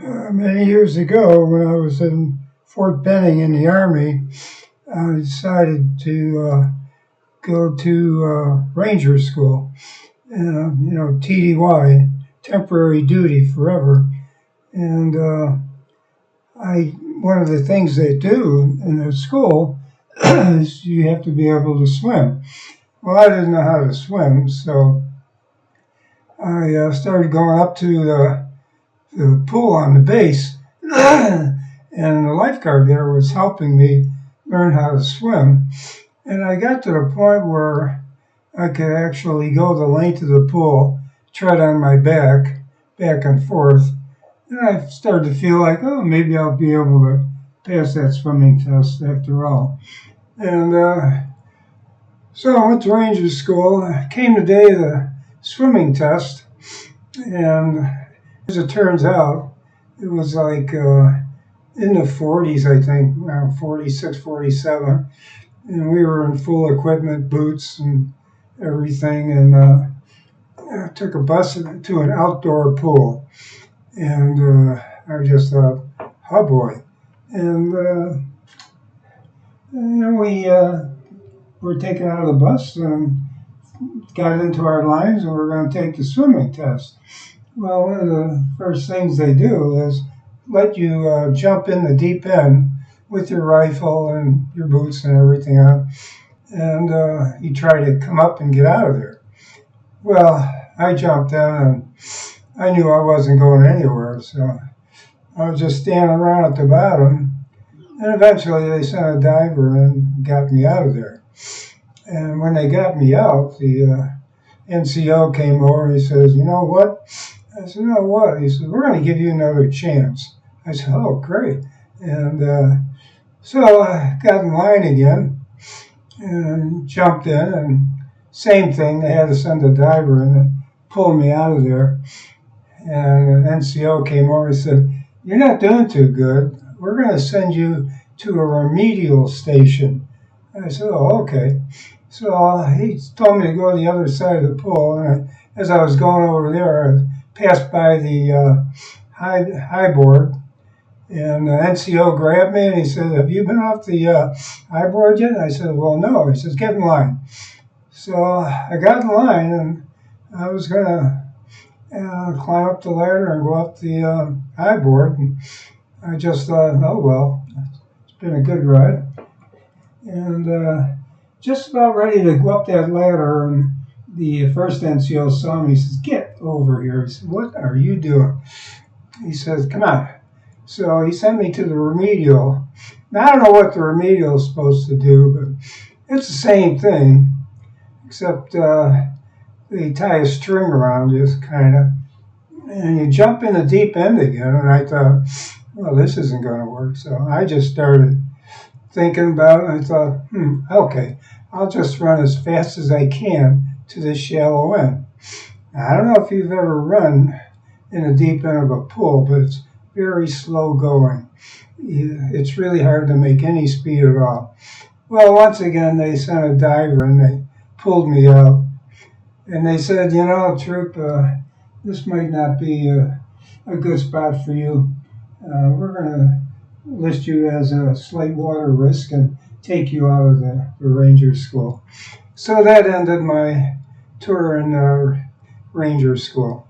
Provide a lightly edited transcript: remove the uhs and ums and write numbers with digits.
Many years ago, when I was in Fort Benning in the Army, I decided to go to Ranger School, TDY, temporary duty forever. And one of the things they do in the school is you have to be able to swim. Well, I didn't know how to swim, so I started going up to the pool on the base, and the lifeguard there was helping me learn how to swim. And I got to the point where I could actually go the length of the pool, tread on my back and forth. And I started to feel like, oh, maybe I'll be able to pass that swimming test after all. And so I went to Ranger School. Came the day of the swimming test, and as it turns out, it was like in the 40s, I think, around 46, 47. And we were in full equipment, boots and everything. And I took a bus to an outdoor pool. And I just thought, oh boy. And we were taken out of the bus and got into our lines, and we were going to take the swimming test. Well, one of the first things they do is let you jump in the deep end with your rifle and your boots and everything on, and you try to come up and get out of there. Well, I jumped in, and I knew I wasn't going anywhere, so I was just standing around at the bottom, and eventually they sent a diver and got me out of there. And when they got me out, the NCO came over and he says, "You know what?" I said, "No, what?" He said, "We're going to give you another chance." I said, "Oh, great." And so I got in line again and jumped in, and same thing, they had to send a diver in and pull me out of there. And the NCO came over and said, "You're not doing too good. We're going to send you to a remedial station." I said, "Oh, okay." So he told me to go to the other side of the pool, and as I was going over there, I passed by the high board, and the NCO grabbed me and he said, "Have you been off the high board yet?" I said, "Well, no." He says, "Get in line." So I got in line, and I was going to climb up the ladder and go up the high board, and I just thought, oh, well, it's been a good ride. And just about ready to go up that ladder, and the first NCO saw me. He says, "Get over here." He said, "What are you doing?" He says, "Come on." So he sent me to the remedial. Now, I don't know what the remedial is supposed to do, but it's the same thing, except they tie a string around you, kind of, and you jump in the deep end again. And I thought, well, this isn't going to work. So I just started thinking about it, and I thought, okay, I'll just run as fast as I can to this shallow end. Now, I don't know if you've ever run in the deep end of a pool, but it's very slow going. It's really hard to make any speed at all. Well, once again, they sent a diver and they pulled me out. And they said, "Troop, this might not be a good spot for you. We're going to list you as a slight water risk and take you out of the Ranger School." So that ended my tour in Ranger School.